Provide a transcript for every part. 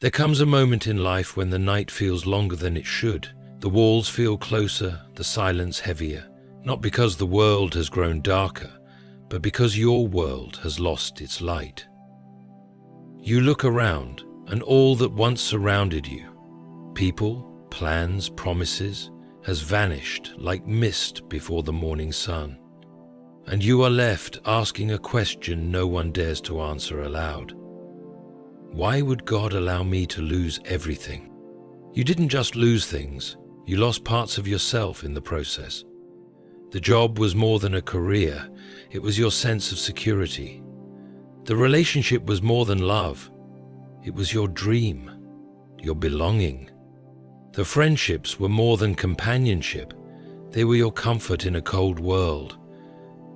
There comes a moment in life when the night feels longer than it should. The walls feel closer, the silence heavier, not because the world has grown darker, but because your world has lost its light. You look around, and all that once surrounded you, people, plans, promises, has vanished like mist before the morning sun. And you are left asking a question no one dares to answer aloud. Why would God allow me to lose everything? You didn't just lose things, you lost parts of yourself in the process. The job was more than a career, it was your sense of security. The relationship was more than love, it was your dream, your belonging. The friendships were more than companionship, they were your comfort in a cold world.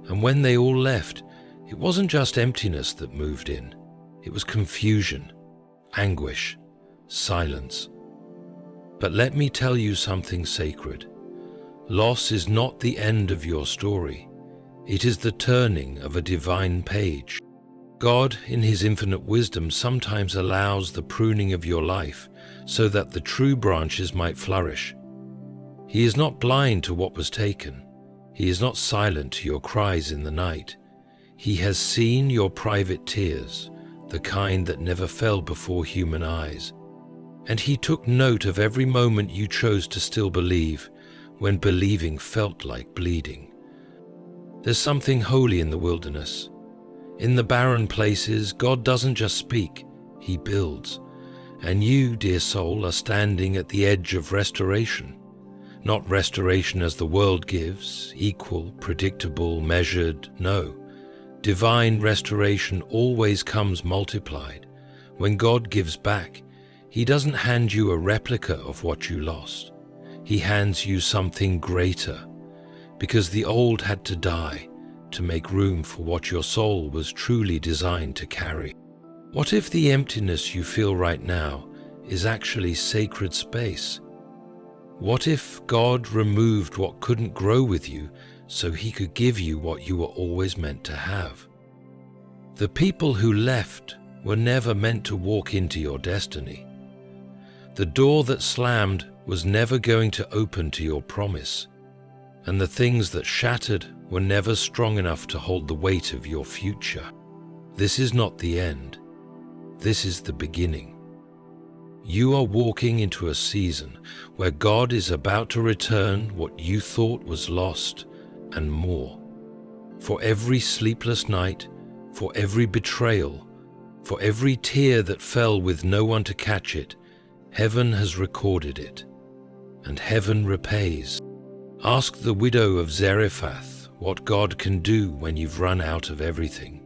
And when they all left, it wasn't just emptiness that moved in, it was confusion, anguish, silence. But let me tell you something sacred. Loss is not the end of your story. It is the turning of a divine page. God, in His infinite wisdom, sometimes allows the pruning of your life so that the true branches might flourish. He is not blind to what was taken. He is not silent to your cries in the night. He has seen your private tears, the kind that never fell before human eyes. And He took note of every moment you chose to still believe, when believing felt like bleeding. There's something holy in the wilderness. In the barren places, God doesn't just speak, He builds. And you, dear soul, are standing at the edge of restoration. Not restoration as the world gives, equal, predictable, measured, no. Divine restoration always comes multiplied. When God gives back, He doesn't hand you a replica of what you lost. He hands you something greater, because the old had to die to make room for what your soul was truly designed to carry. What if the emptiness you feel right now is actually sacred space? What if God removed what couldn't grow with you so He could give you what you were always meant to have? The people who left were never meant to walk into your destiny. The door that slammed was never going to open to your promise, and the things that shattered were never strong enough to hold the weight of your future. This is not the end. This is the beginning. You are walking into a season where God is about to return what you thought was lost and more. For every sleepless night, for every betrayal, for every tear that fell with no one to catch it, heaven has recorded it, and heaven repays. Ask the widow of Zarephath what God can do when you've run out of everything.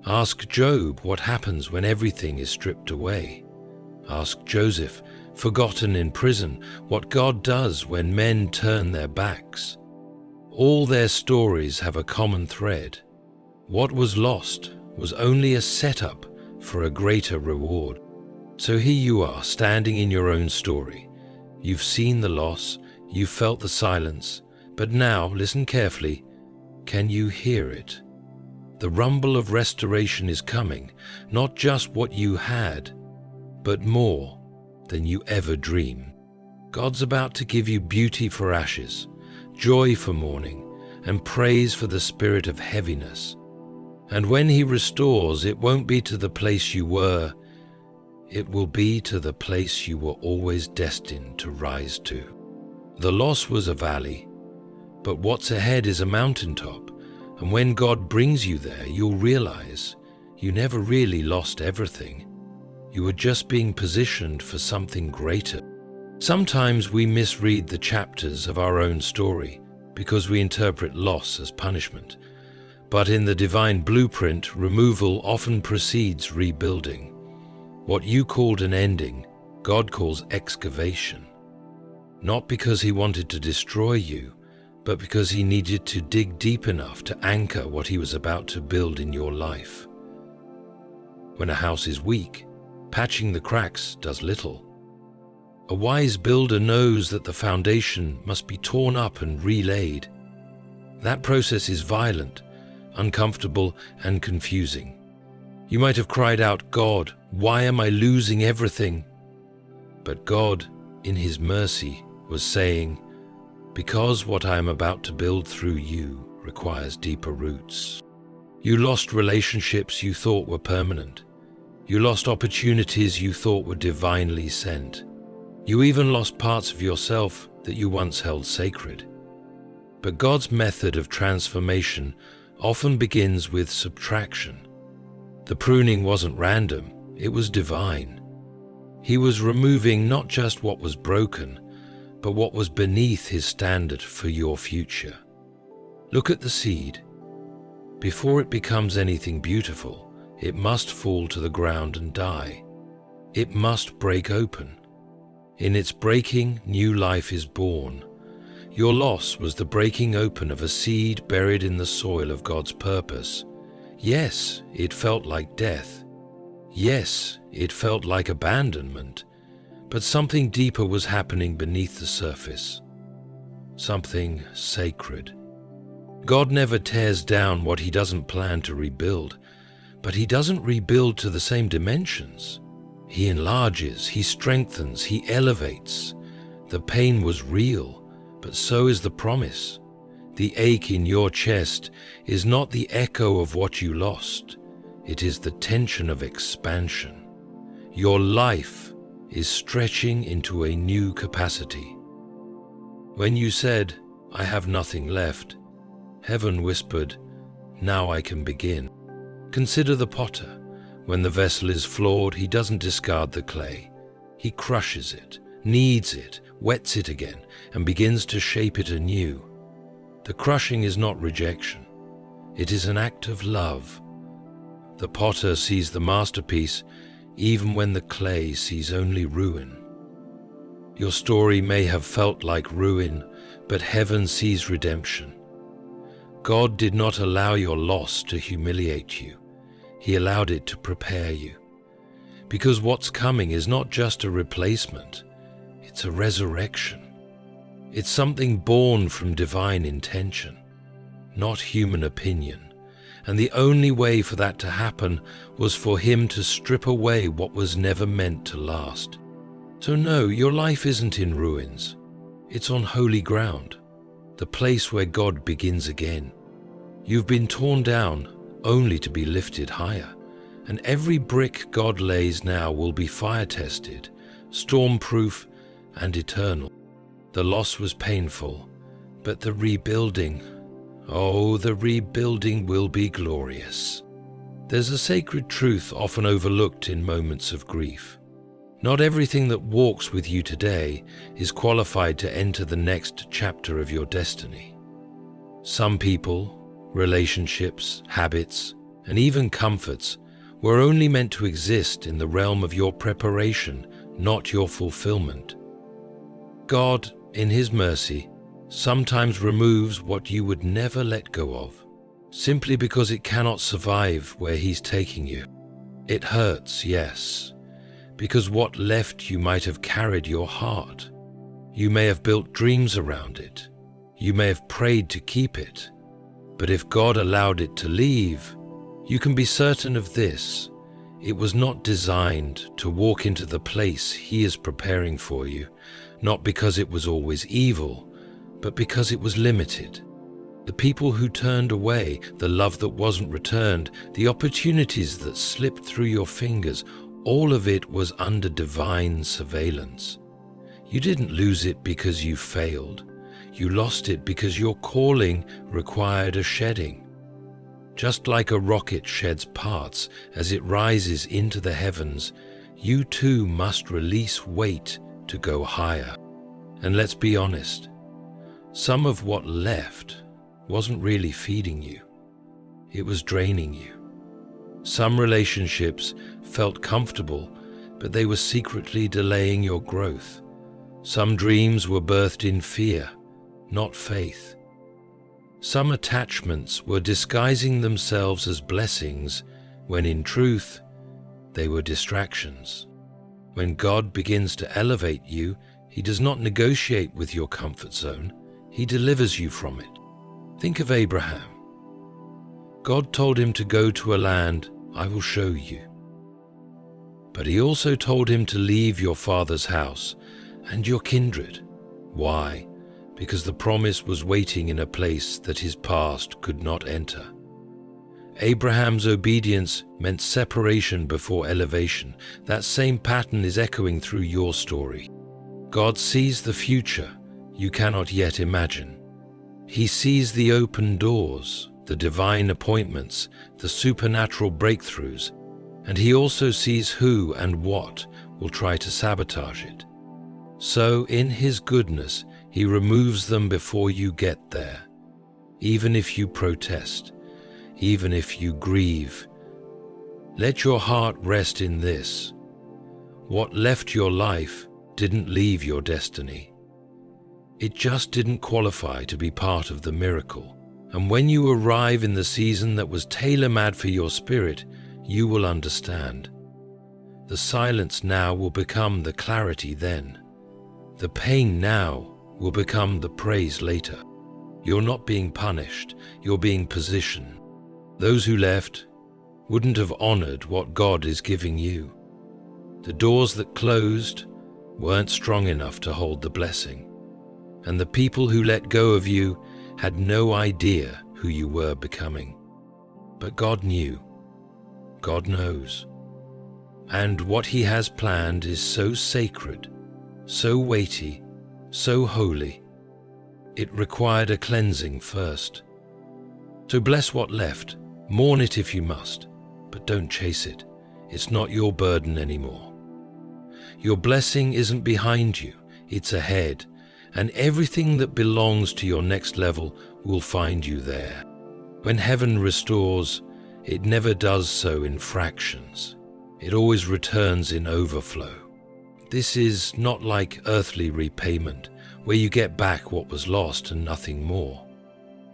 Ask Job what happens when everything is stripped away. Ask Joseph, forgotten in prison, what God does when men turn their backs. All their stories have a common thread. What was lost was only a setup for a greater reward. So here you are, standing in your own story. You've seen the loss, you've felt the silence, but now, listen carefully, can you hear it? The rumble of restoration is coming, not just what you had, but more than you ever dreamed. God's about to give you beauty for ashes, joy for mourning, and praise for the spirit of heaviness. And when He restores, it won't be to the place you were, it will be to the place you were always destined to rise to. The loss was a valley, but what's ahead is a mountaintop, and when God brings you there, you'll realize you never really lost everything. You were just being positioned for something greater. Sometimes we misread the chapters of our own story because we interpret loss as punishment. But in the divine blueprint, removal often precedes rebuilding. What you called an ending, God calls excavation. Not because He wanted to destroy you, but because He needed to dig deep enough to anchor what He was about to build in your life. When a house is weak, patching the cracks does little. A wise builder knows that the foundation must be torn up and relaid. That process is violent, uncomfortable, and confusing. You might have cried out, "God, why am I losing everything?" But God, in His mercy, was saying, "Because what I am about to build through you requires deeper roots." You lost relationships you thought were permanent. You lost opportunities you thought were divinely sent. You even lost parts of yourself that you once held sacred. But God's method of transformation often begins with subtraction. The pruning wasn't random, it was divine. He was removing not just what was broken, but what was beneath His standard for your future. Look at the seed. Before it becomes anything beautiful, it must fall to the ground and die. It must break open. In its breaking, new life is born. Your loss was the breaking open of a seed buried in the soil of God's purpose. Yes, it felt like death. Yes, it felt like abandonment. But something deeper was happening beneath the surface. Something sacred. God never tears down what He doesn't plan to rebuild, but He doesn't rebuild to the same dimensions. He enlarges, He strengthens, He elevates. The pain was real, but so is the promise. The ache in your chest is not the echo of what you lost. It is the tension of expansion. Your life is stretching into a new capacity. When you said, "I have nothing left," Heaven whispered, "Now I can begin." Consider the potter. When the vessel is flawed, he doesn't discard the clay. He crushes it, kneads it, wets it again, and begins to shape it anew. The crushing is not rejection. It is an act of love. The potter sees the masterpiece even when the clay sees only ruin. Your story may have felt like ruin, but heaven sees redemption. God did not allow your loss to humiliate you. He allowed it to prepare you. Because what's coming is not just a replacement, it's a resurrection. It's something born from divine intention, not human opinion. And the only way for that to happen was for Him to strip away what was never meant to last. So no, your life isn't in ruins. It's on holy ground, the place where God begins again. You've been torn down only to be lifted higher, and every brick God lays now will be fire-tested, storm-proof, and eternal. The loss was painful, but the rebuilding, oh, the rebuilding will be glorious. There's a sacred truth often overlooked in moments of grief. Not everything that walks with you today is qualified to enter the next chapter of your destiny. Some people, relationships, habits, and even comforts were only meant to exist in the realm of your preparation, not your fulfillment. God, in His mercy, sometimes removes what you would never let go of, simply because it cannot survive where He's taking you. It hurts, yes, because what left you might have carried your heart. You may have built dreams around it. You may have prayed to keep it. But if God allowed it to leave, you can be certain of this: it was not designed to walk into the place He is preparing for you, not because it was always evil, but because it was limited. The people who turned away, the love that wasn't returned, the opportunities that slipped through your fingers, all of it was under divine surveillance. You didn't lose it because you failed. You lost it because your calling required a shedding. Just like a rocket sheds parts as it rises into the heavens, you too must release weight to go higher. And let's be honest, some of what left wasn't really feeding you. It was draining you. Some relationships felt comfortable, but they were secretly delaying your growth. Some dreams were birthed in fear, not faith. Some attachments were disguising themselves as blessings when in truth they were distractions. When God begins to elevate you, He does not negotiate with your comfort zone, He delivers you from it. Think of Abraham. God told him to go to a land I will show you." But he also told him to leave your father's house and your kindred. Why? Because the promise was waiting in a place that his past could not enter. Abraham's obedience meant separation before elevation. That same pattern is echoing through your story. God sees the future you cannot yet imagine. He sees the open doors, the divine appointments, the supernatural breakthroughs, and he also sees who and what will try to sabotage it. So, in his goodness, he removes them before you get there. Even if you protest, even if you grieve, let your heart rest in this. What left your life didn't leave your destiny. It just didn't qualify to be part of the miracle. And when you arrive in the season that was tailor-made for your spirit, you will understand. The silence now will become the clarity then. The pain now will become the praise later. You're not being punished, you're being positioned. Those who left wouldn't have honored what God is giving you. The doors that closed weren't strong enough to hold the blessing. And the people who let go of you had no idea who you were becoming. But God knew. God knows. And what he has planned is so sacred, so weighty, so holy. It required a cleansing first. So bless what left, mourn it if you must, but don't chase it. It's not your burden anymore. Your blessing isn't behind you, it's ahead, and everything that belongs to your next level will find you there. When heaven restores, it never does so in fractions. It always returns in overflow. This is not like earthly repayment, where you get back what was lost and nothing more.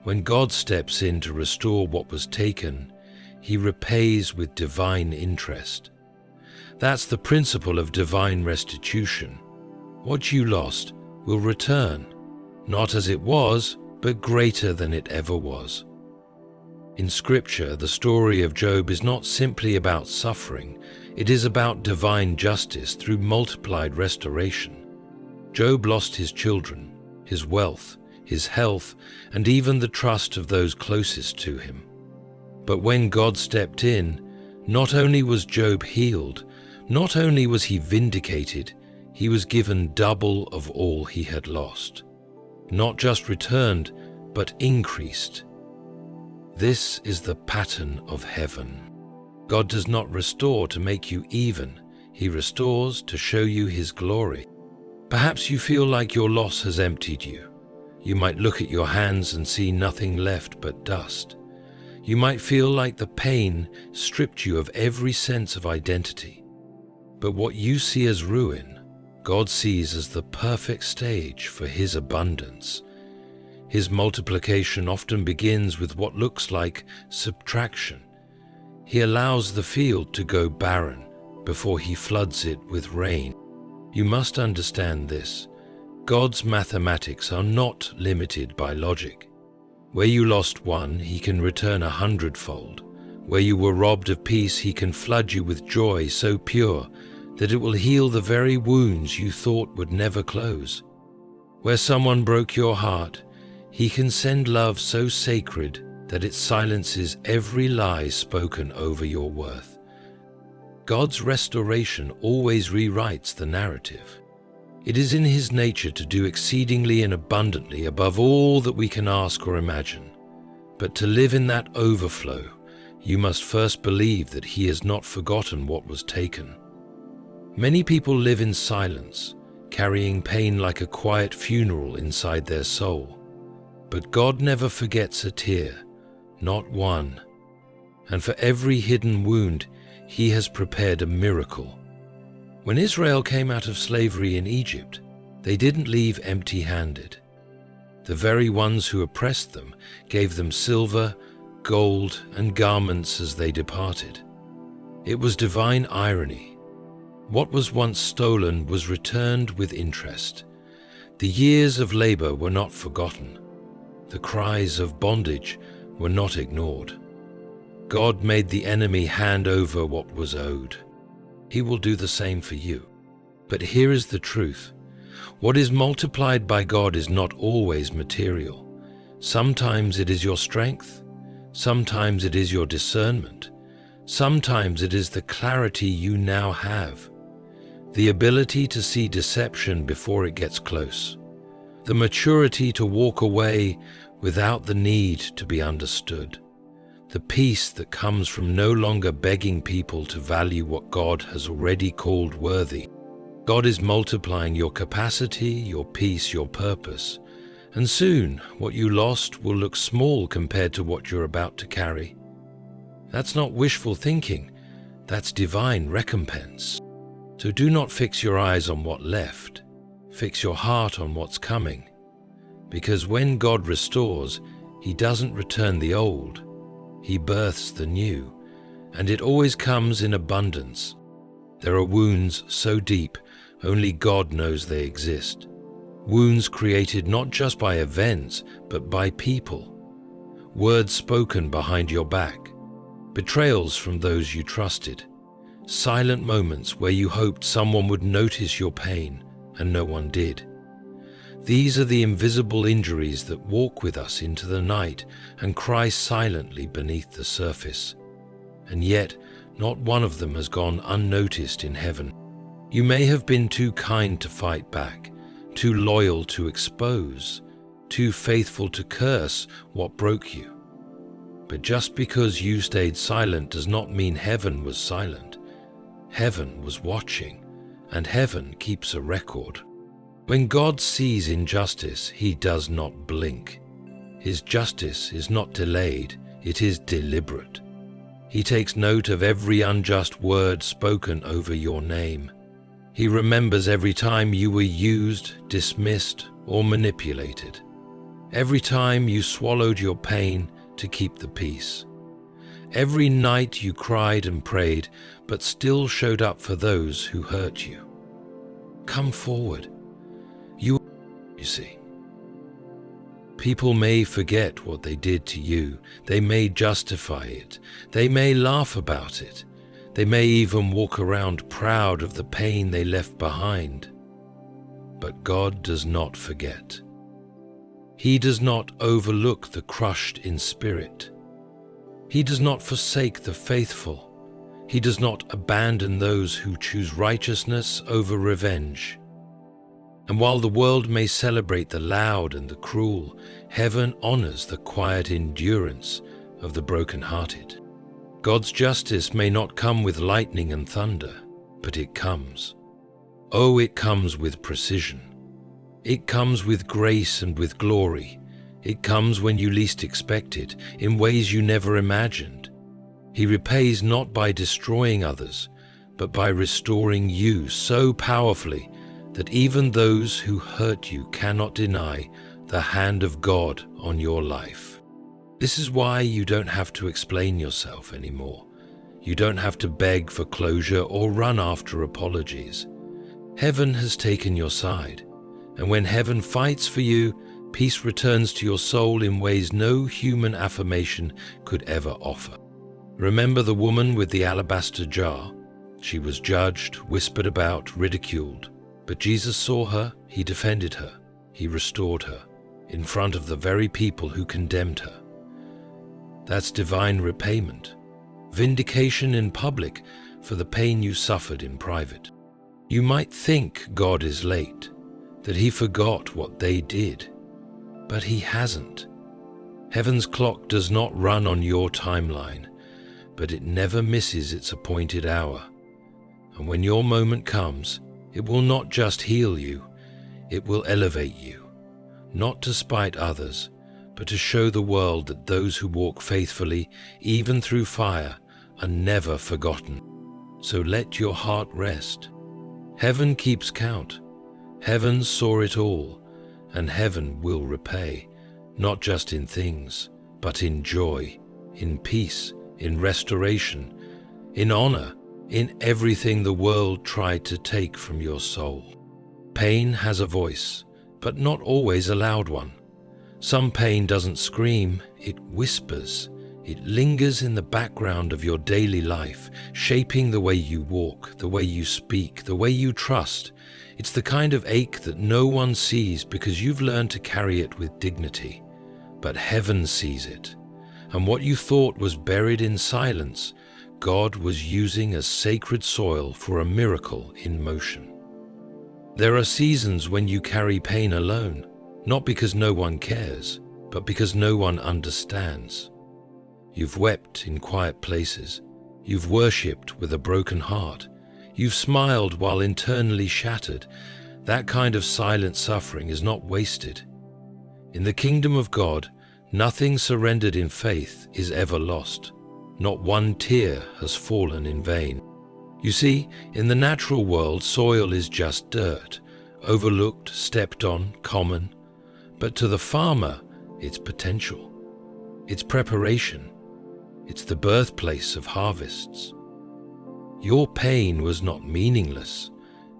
When God steps in to restore what was taken, he repays with divine interest. That's the principle of divine restitution. What you lost will return, not as it was, but greater than it ever was. In Scripture, the story of Job is not simply about suffering, it is about divine justice through multiplied restoration. Job lost his children, his wealth, his health, and even the trust of those closest to him. But when God stepped in, not only was Job healed, not only was he vindicated, he was given double of all he had lost. Not just returned, but increased. This is the pattern of heaven. God does not restore to make you even. He restores to show you his glory. Perhaps you feel like your loss has emptied you. You might look at your hands and see nothing left but dust. You might feel like the pain stripped you of every sense of identity. But what you see as ruin, God sees as the perfect stage for his abundance. His multiplication often begins with what looks like subtraction. He allows the field to go barren before he floods it with rain. You must understand this. God's mathematics are not limited by logic. Where you lost one, he can return 100-fold. Where you were robbed of peace, he can flood you with joy so pure that it will heal the very wounds you thought would never close. Where someone broke your heart, he can send love so sacred that it silences every lie spoken over your worth. God's restoration always rewrites the narrative. It is in his nature to do exceedingly and abundantly above all that we can ask or imagine. But to live in that overflow, you must first believe that he has not forgotten what was taken. Many people live in silence, carrying pain like a quiet funeral inside their soul. But God never forgets a tear, not one. And for every hidden wound, he has prepared a miracle. When Israel came out of slavery in Egypt, they didn't leave empty-handed. The very ones who oppressed them gave them silver, gold, and garments as they departed. It was divine irony. What was once stolen was returned with interest. The years of labor were not forgotten. The cries of bondage were not ignored. God made the enemy hand over what was owed. He will do the same for you. But here is the truth. What is multiplied by God is not always material. Sometimes it is your strength. Sometimes it is your discernment. Sometimes it is the clarity you now have. The ability to see deception before it gets close. The maturity to walk away without the need to be understood. The peace that comes from no longer begging people to value what God has already called worthy. God is multiplying your capacity, your peace, your purpose. And soon, what you lost will look small compared to what you're about to carry. That's not wishful thinking. That's divine recompense. So do not fix your eyes on what left. Fix your heart on what's coming. Because when God restores, He doesn't return the old. He births the new, and it always comes in abundance. There are wounds so deep, only God knows they exist. Wounds created not just by events, but by people. Words spoken behind your back. Betrayals from those you trusted. Silent moments where you hoped someone would notice your pain, and no one did. These are the invisible injuries that walk with us into the night and cry silently beneath the surface. And yet, not one of them has gone unnoticed in heaven. You may have been too kind to fight back, too loyal to expose, too faithful to curse what broke you. But just because you stayed silent does not mean heaven was silent. Heaven was watching, and heaven keeps a record. When God sees injustice, He does not blink. His justice is not delayed, it is deliberate. He takes note of every unjust word spoken over your name. He remembers every time you were used, dismissed, or manipulated. Every time you swallowed your pain to keep the peace. Every night you cried and prayed, but still showed up for those who hurt you. Come forward. You see. People may forget what they did to you. They may justify it. They may laugh about it. They may even walk around proud of the pain they left behind. But God does not forget. He does not overlook the crushed in spirit. He does not forsake the faithful. He does not abandon those who choose righteousness over revenge. And while the world may celebrate the loud and the cruel, heaven honors the quiet endurance of the brokenhearted. God's justice may not come with lightning and thunder, but it comes. Oh, it comes with precision. It comes with grace and with glory. It comes when you least expect it, in ways you never imagined. He repays not by destroying others, but by restoring you so powerfully that even those who hurt you cannot deny the hand of God on your life. This is why you don't have to explain yourself anymore. You don't have to beg for closure or run after apologies. Heaven has taken your side, and when heaven fights for you, peace returns to your soul in ways no human affirmation could ever offer. Remember the woman with the alabaster jar? She was judged, whispered about, ridiculed. But Jesus saw her, He defended her, He restored her, in front of the very people who condemned her. That's divine repayment, vindication in public for the pain you suffered in private. You might think God is late, that He forgot what they did, but He hasn't. Heaven's clock does not run on your timeline, but it never misses its appointed hour. And when your moment comes, it will not just heal you, it will elevate you, not to spite others, but to show the world that those who walk faithfully, even through fire, are never forgotten. So let your heart rest. Heaven keeps count. Heaven saw it all, and heaven will repay, not just in things, but in joy, in peace, in restoration, in honor, in everything the world tried to take from your soul. Pain has a voice, but not always a loud one. Some pain doesn't scream, it whispers. It lingers in the background of your daily life, shaping the way you walk, the way you speak, the way you trust. It's the kind of ache that no one sees because you've learned to carry it with dignity. But heaven sees it. And what you thought was buried in silence, God was using as sacred soil for a miracle in motion. There are seasons when you carry pain alone, not because no one cares, but because no one understands. You've wept in quiet places. You've worshipped with a broken heart. You've smiled while internally shattered. That kind of silent suffering is not wasted. In the kingdom of God, nothing surrendered in faith is ever lost. Not one tear has fallen in vain. You see, in the natural world, soil is just dirt, overlooked, stepped on, common. But to the farmer, it's potential. It's preparation. It's the birthplace of harvests. Your pain was not meaningless.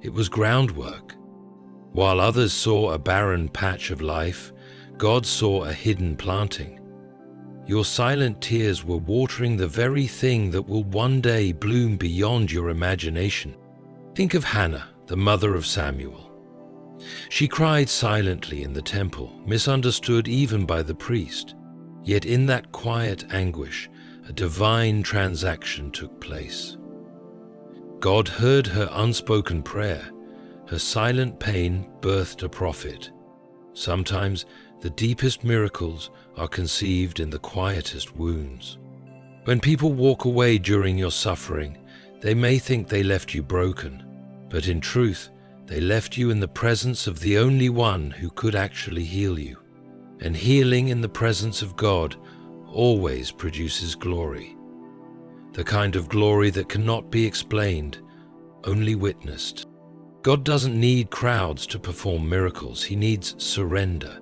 It was groundwork. While others saw a barren patch of life, God saw a hidden planting. Your silent tears were watering the very thing that will one day bloom beyond your imagination. Think of Hannah, the mother of Samuel. She cried silently in the temple, misunderstood even by the priest. Yet in that quiet anguish, a divine transaction took place. God heard her unspoken prayer. Her silent pain birthed a prophet. Sometimes the deepest miracles are conceived in the quietest wounds. When people walk away during your suffering, they may think they left you broken, but in truth, they left you in the presence of the only one who could actually heal you. And healing in the presence of God always produces glory. The kind of glory that cannot be explained, only witnessed. God doesn't need crowds to perform miracles. He needs surrender.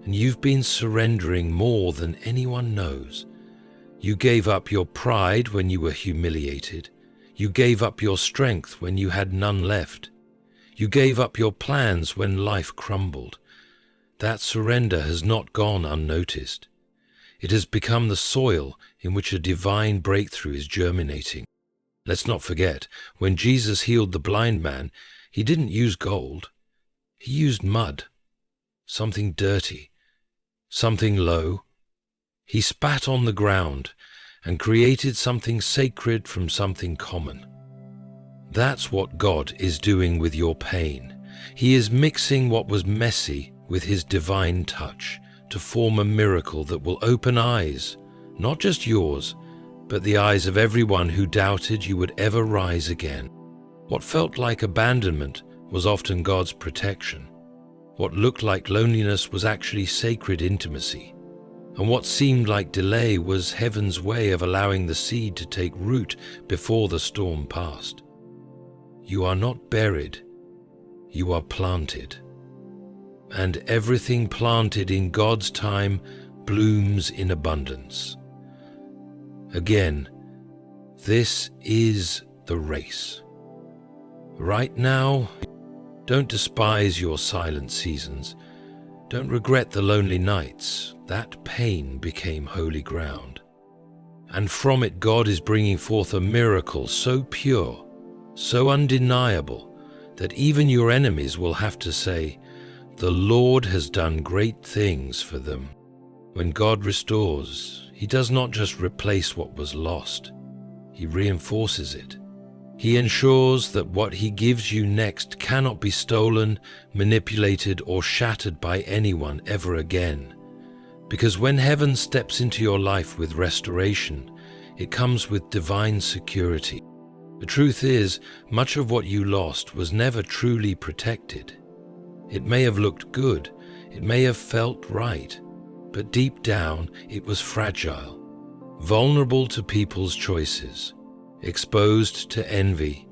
And you've been surrendering more than anyone knows. You gave up your pride when you were humiliated. You gave up your strength when you had none left. You gave up your plans when life crumbled. That surrender has not gone unnoticed. It has become the soil in which a divine breakthrough is germinating. Let's not forget, when Jesus healed the blind man, he didn't use gold. He used mud, something dirty, something low. He spat on the ground and created something sacred from something common. That's what God is doing with your pain. He is mixing what was messy with his divine touch to form a miracle that will open eyes, not just yours, but the eyes of everyone who doubted you would ever rise again. What felt like abandonment was often God's protection. What looked like loneliness was actually sacred intimacy. And what seemed like delay was heaven's way of allowing the seed to take root before the storm passed. You are not buried, you are planted. And everything planted in God's time blooms in abundance. Again, this is the race. Right now, don't despise your silent seasons. Don't regret the lonely nights. That pain became holy ground. And from it, God is bringing forth a miracle so pure, so undeniable, that even your enemies will have to say, "The Lord has done great things for them." When God restores, he does not just replace what was lost. He reinforces it. He ensures that what he gives you next cannot be stolen, manipulated, or shattered by anyone ever again. Because when heaven steps into your life with restoration, it comes with divine security. The truth is, much of what you lost was never truly protected. It may have looked good, it may have felt right, but deep down it was fragile, vulnerable to people's choices, exposed to envy,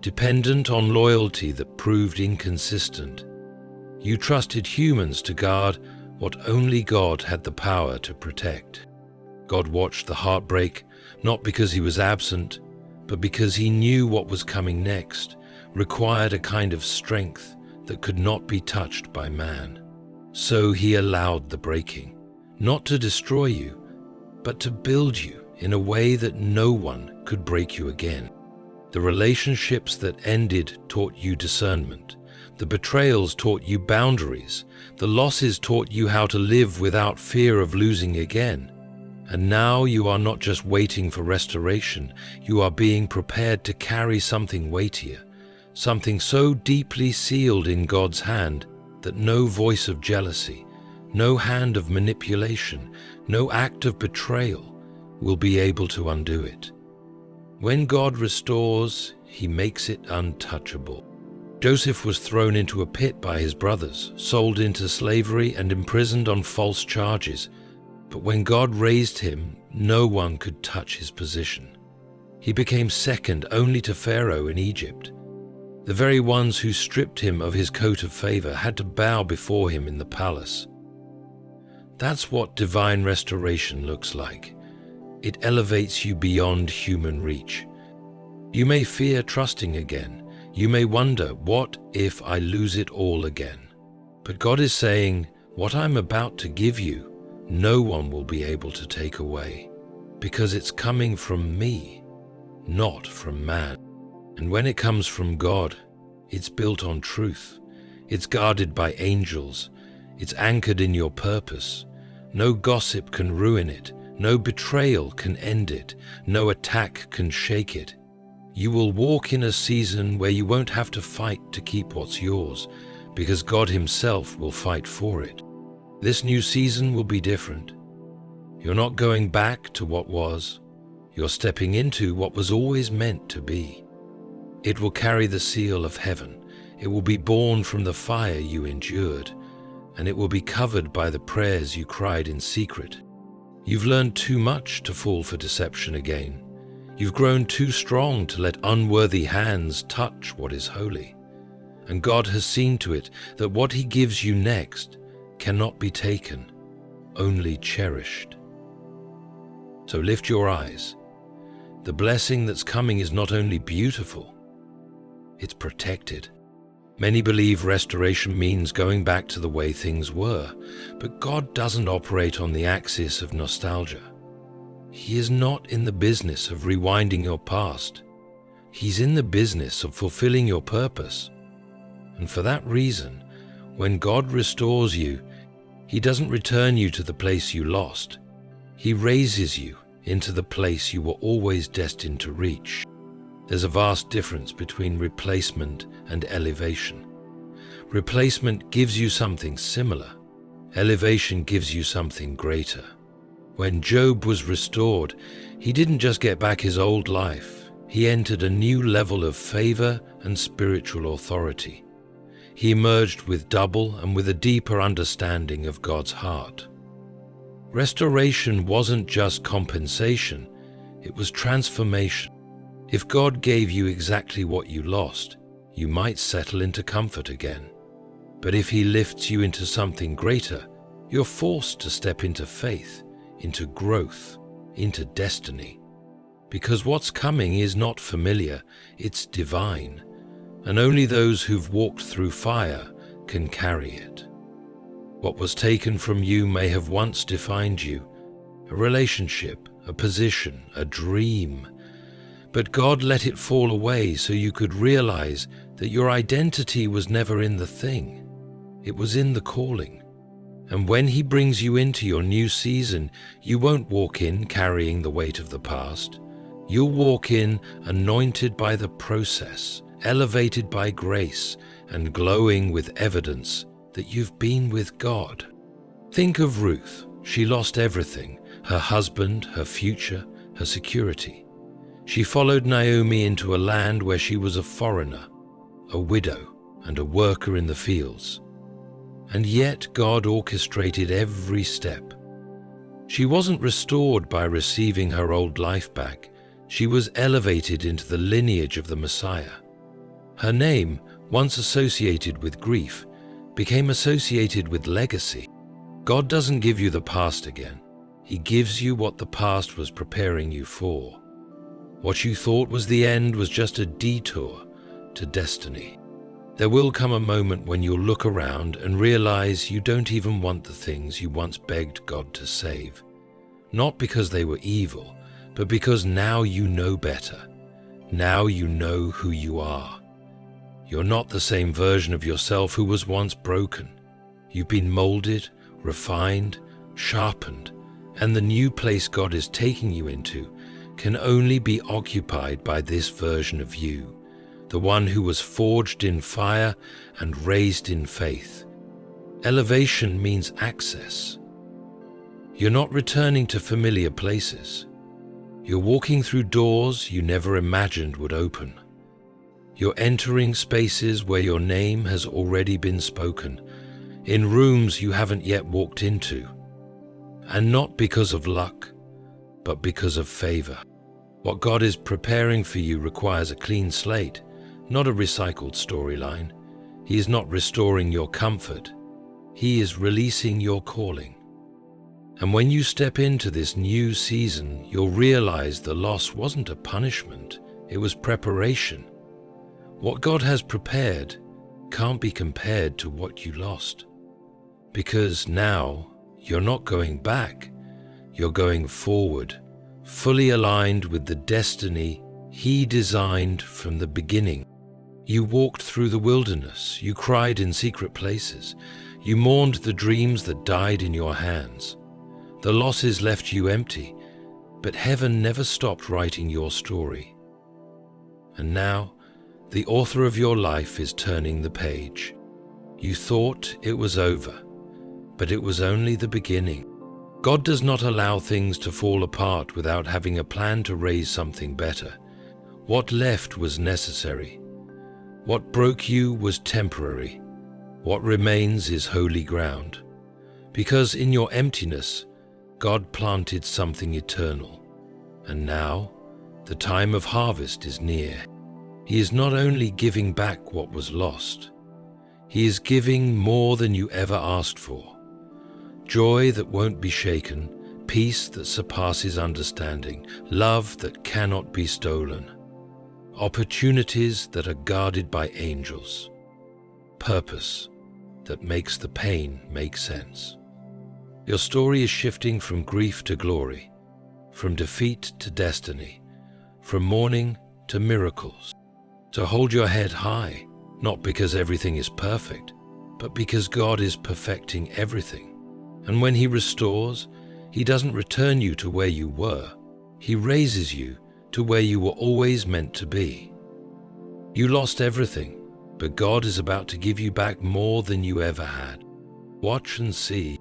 dependent on loyalty that proved inconsistent. You trusted humans to guard what only God had the power to protect. God watched the heartbreak, not because he was absent, but because he knew what was coming next required a kind of strength that could not be touched by man. So he allowed the breaking, not to destroy you, but to build you in a way that no one could break you again. The relationships that ended taught you discernment. The betrayals taught you boundaries. The losses taught you how to live without fear of losing again. And now you are not just waiting for restoration, you are being prepared to carry something weightier, something so deeply sealed in God's hand that no voice of jealousy, no hand of manipulation, no act of betrayal will be able to undo it. When God restores, He makes it untouchable. Joseph was thrown into a pit by his brothers, sold into slavery and imprisoned on false charges. But when God raised him, no one could touch his position. He became second only to Pharaoh in Egypt. The very ones who stripped him of his coat of favor had to bow before him in the palace. That's what divine restoration looks like. It elevates you beyond human reach. You may fear trusting again. You may wonder, what if I lose it all again? But God is saying, what I'm about to give you, no one will be able to take away, because it's coming from me, not from man. And when it comes from God, it's built on truth. It's guarded by angels. It's anchored in your purpose. No gossip can ruin it. No betrayal can end it. No attack can shake it. You will walk in a season where you won't have to fight to keep what's yours, because God Himself will fight for it. This new season will be different. You're not going back to what was. You're stepping into what was always meant to be. It will carry the seal of heaven. It will be born from the fire you endured, and it will be covered by the prayers you cried in secret. You've learned too much to fall for deception again. You've grown too strong to let unworthy hands touch what is holy. And God has seen to it that what He gives you next cannot be taken, only cherished. So lift your eyes. The blessing that's coming is not only beautiful, it's protected. Many believe restoration means going back to the way things were, but God doesn't operate on the axis of nostalgia. He is not in the business of rewinding your past. He's in the business of fulfilling your purpose. And for that reason, when God restores you, He doesn't return you to the place you lost. He raises you into the place you were always destined to reach. There's a vast difference between replacement and elevation. Replacement gives you something similar. Elevation gives you something greater. When Job was restored, he didn't just get back his old life. He entered a new level of favor and spiritual authority. He emerged with double and with a deeper understanding of God's heart. Restoration wasn't just compensation, it was transformation. If God gave you exactly what you lost, you might settle into comfort again. But if He lifts you into something greater, you're forced to step into faith, into growth, into destiny. Because what's coming is not familiar, it's divine, and only those who've walked through fire can carry it. What was taken from you may have once defined you, a relationship, a position, a dream. But God let it fall away so you could realize that your identity was never in the thing. It was in the calling. And when He brings you into your new season, you won't walk in carrying the weight of the past. You'll walk in anointed by the process, elevated by grace, and glowing with evidence that you've been with God. Think of Ruth. She lost everything, her husband, her future, her security. She followed Naomi into a land where she was a foreigner, a widow, and a worker in the fields. And yet God orchestrated every step. She wasn't restored by receiving her old life back. She was elevated into the lineage of the Messiah. Her name, once associated with grief, became associated with legacy. God doesn't give you the past again. He gives you what the past was preparing you for. What you thought was the end was just a detour to destiny. There will come a moment when you'll look around and realize you don't even want the things you once begged God to save. not because they were evil, but because now you know better. Now you know who you are. You're not the same version of yourself who was once broken. You've been molded, refined, sharpened, and the new place God is taking you into can only be occupied by this version of you, the one who was forged in fire and raised in faith. Elevation means access. You're not returning to familiar places. You're walking through doors you never imagined would open. You're entering spaces where your name has already been spoken, in rooms you haven't yet walked into. And not because of luck, but because of favor. What God is preparing for you requires a clean slate, not a recycled storyline. He is not restoring your comfort. He is releasing your calling. And when you step into this new season, you'll realize the loss wasn't a punishment, it was preparation. What God has prepared can't be compared to what you lost. Because now, you're not going back, you're going forward, fully aligned with the destiny He designed from the beginning. You walked through the wilderness, you cried in secret places, you mourned the dreams that died in your hands. The losses left you empty, but heaven never stopped writing your story. And now, the author of your life is turning the page. You thought it was over, but it was only the beginning. God does not allow things to fall apart without having a plan to raise something better. What left was necessary. What broke you was temporary. What remains is holy ground. Because in your emptiness, God planted something eternal. And now, the time of harvest is near. He is not only giving back what was lost, He is giving more than you ever asked for. Joy that won't be shaken, peace that surpasses understanding, love that cannot be stolen, opportunities that are guarded by angels, purpose that makes the pain make sense. Your story is shifting from grief to glory, from defeat to destiny, from mourning to miracles. So hold your head high, not because everything is perfect, but because God is perfecting everything. And when He restores, He doesn't return you to where you were. He raises you to where you were always meant to be. You lost everything, but God is about to give you back more than you ever had. Watch and see.